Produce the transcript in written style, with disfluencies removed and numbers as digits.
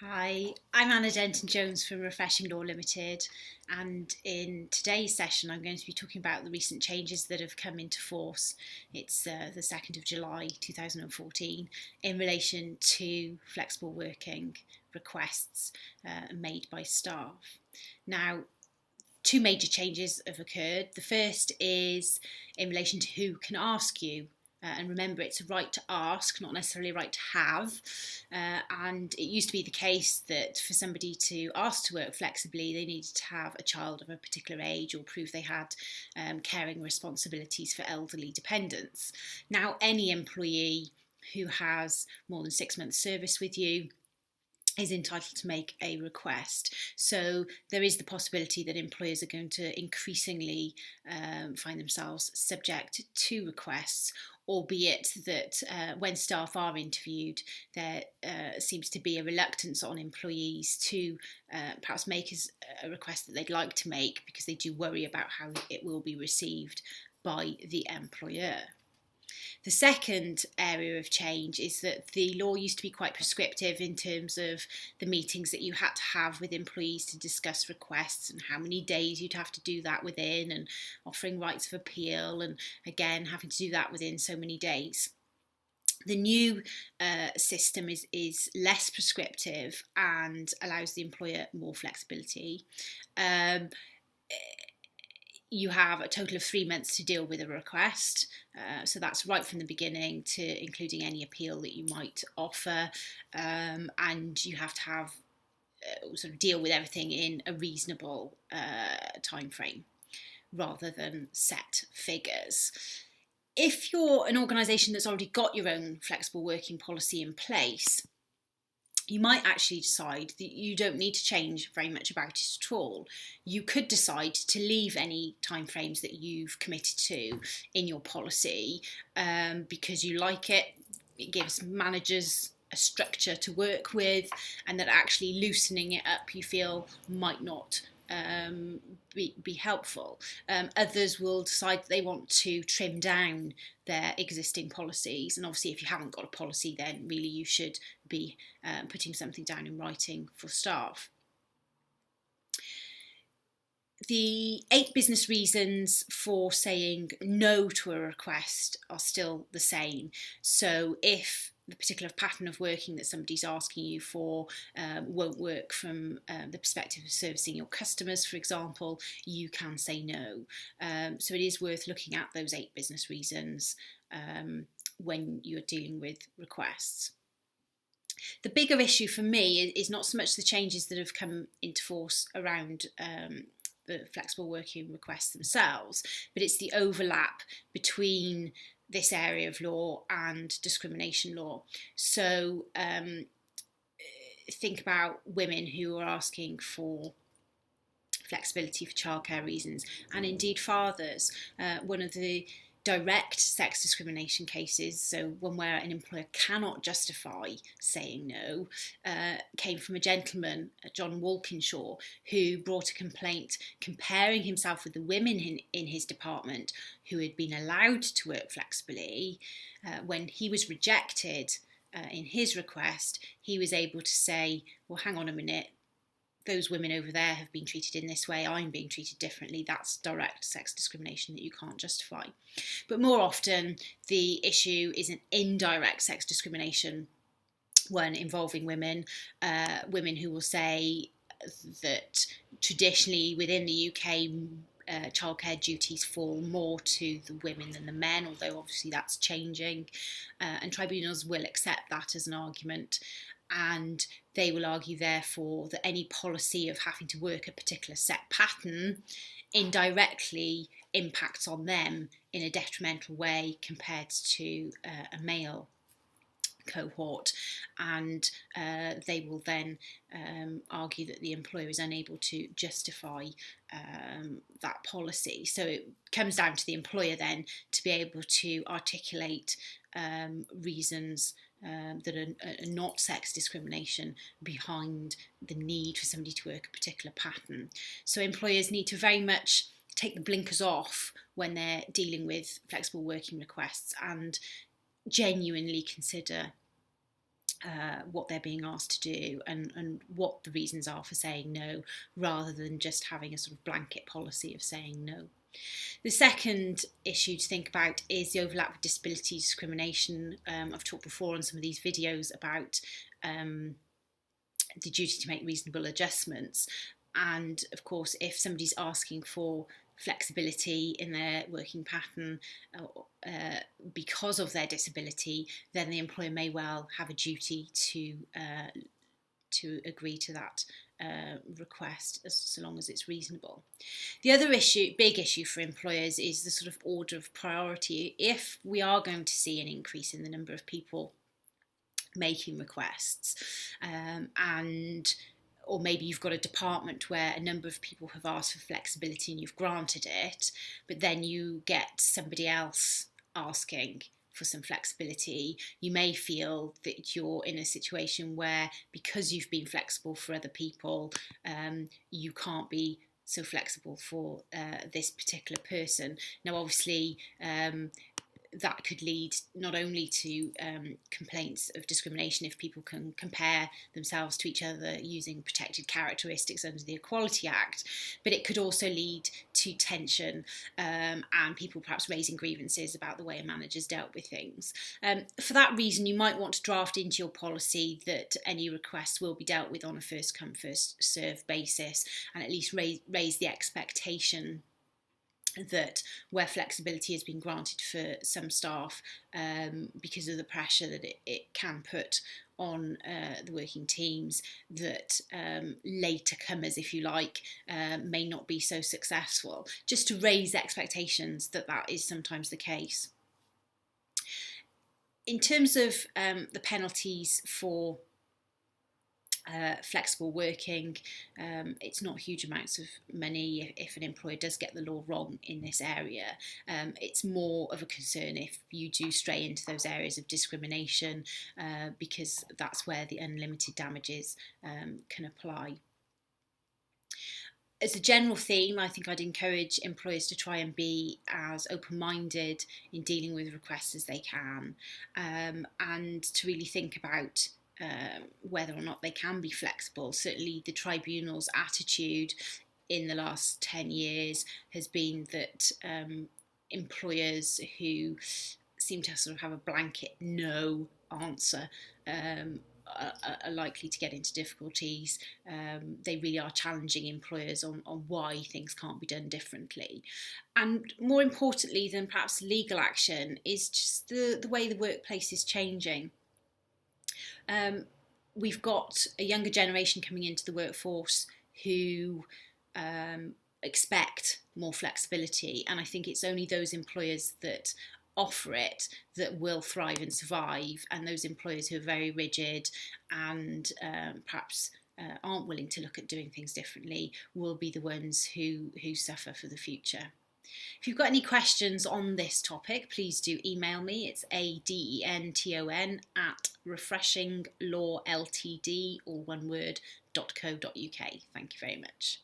Hi, I'm Anna Denton-Jones from Refreshing Law Limited, and in today's session I'm going to be talking about the recent changes that have come into force. It's the 2nd of July 2014 in relation to flexible working requests made by staff. Now, two major changes have occurred. The first is in relation to who can ask you. And remember, it's a right to ask, not necessarily a right to have. And it used to be the case that for somebody to ask to work flexibly, they needed to have a child of a particular age or prove they had caring responsibilities for elderly dependents. Now, any employee who has more than 6 months' service with you is entitled to make a request. So there is the possibility that employers are going to increasingly find themselves subject to requests, albeit that when staff are interviewed, there seems to be a reluctance on employees to perhaps make a request that they'd like to make because they do worry about how it will be received by the employer. The second area of change is that the law used to be quite prescriptive in terms of the meetings that you had to have with employees to discuss requests and how many days you'd have to do that within, and offering rights of appeal, and again having to do that within so many days. The new system is less prescriptive and allows the employer more flexibility. You have a total of 3 months to deal with a request. So that's right from the beginning to including any appeal that you might offer. And you have to have sort of deal with everything in a reasonable time frame rather than set figures. If you're an organisation that's already got your own flexible working policy in place, you might actually decide that you don't need to change very much about it at all. You could decide to leave any timeframes that you've committed to in your policy because you like it. It gives managers a structure to work with, and that actually loosening it up you feel might not be helpful. Others will decide that they want to trim down their existing policies, and obviously if you haven't got a policy, then really you should be putting something down in writing for staff. The 8 business reasons for saying no to a request are still the same. So if the particular pattern of working that somebody's asking you for won't work from the perspective of servicing your customers, for example, you can say no. So it is worth looking at those 8 business reasons when you're dealing with requests. The bigger issue for me is not so much the changes that have come into force around the flexible working requests themselves, but it's the overlap between this area of law and discrimination law. So think about women who are asking for flexibility for childcare reasons, and indeed fathers. One of the direct sex discrimination cases, so one where an employer cannot justify saying no, came from a gentleman, John Walkinshaw, who brought a complaint comparing himself with the women in his department who had been allowed to work flexibly. When he was rejected in his request, he was able to say, well, hang on a minute, those women over there have been treated in this way, I'm being treated differently. That's direct sex discrimination that you can't justify. But more often, the issue is an indirect sex discrimination one involving women, women who will say that traditionally within the UK, childcare duties fall more to the women than the men, although obviously that's changing, and tribunals will accept that as an argument. And they will argue, therefore, that any policy of having to work a particular set pattern indirectly impacts on them in a detrimental way compared to a male cohort, and they will then argue that the employer is unable to justify that policy. So it comes down to the employer then to be able to articulate reasons that are not sex discrimination behind the need for somebody to work a particular pattern. So employers need to very much take the blinkers off when they're dealing with flexible working requests and genuinely consider what they're being asked to do and what the reasons are for saying no, rather than just having a sort of blanket policy of saying no. The second issue to think about is the overlap with disability discrimination. I've talked before on some of these videos about the duty to make reasonable adjustments. And of course, if somebody's asking for flexibility in their working pattern because of their disability, then the employer may well have a duty to agree to that request, so long as it's reasonable. The other big issue for employers, is the sort of order of priority. If we are going to see an increase in the number of people making requests, or maybe you've got a department where a number of people have asked for flexibility and you've granted it, but then you get somebody else asking for some flexibility, you may feel that you're in a situation where, because you've been flexible for other people, you can't be so flexible for this particular person. Now, obviously, that could lead not only to complaints of discrimination if people can compare themselves to each other using protected characteristics under the Equality Act, but it could also lead to tension and people perhaps raising grievances about the way a manager's dealt with things. For that reason, you might want to draft into your policy that any requests will be dealt with on a first come, first served basis, and at least raise the expectation that where flexibility has been granted for some staff because of the pressure that it can put on the working teams, that later comers, if you like, may not be so successful, just to raise expectations that that is sometimes the case. In terms of the penalties for flexible working, it's not huge amounts of money if an employer does get the law wrong in this area. It's more of a concern if you do stray into those areas of discrimination, because that's where the unlimited damages can apply. As a general theme, I think I'd encourage employers to try and be as open-minded in dealing with requests as they can, and to really think about whether or not they can be flexible. Certainly the tribunal's attitude in the last 10 years has been that employers who seem to sort of have a blanket no answer are likely to get into difficulties. They really are challenging employers on why things can't be done differently. And more importantly than perhaps legal action is just the way the workplace is changing. We've got a younger generation coming into the workforce who expect more flexibility, and I think it's only those employers that offer it that will thrive and survive, and those employers who are very rigid and perhaps aren't willing to look at doing things differently will be the ones who suffer for the future. If you've got any questions on this topic, please do email me. It's adenton@refreshinglawltd, all one word, .co.uk. Thank you very much.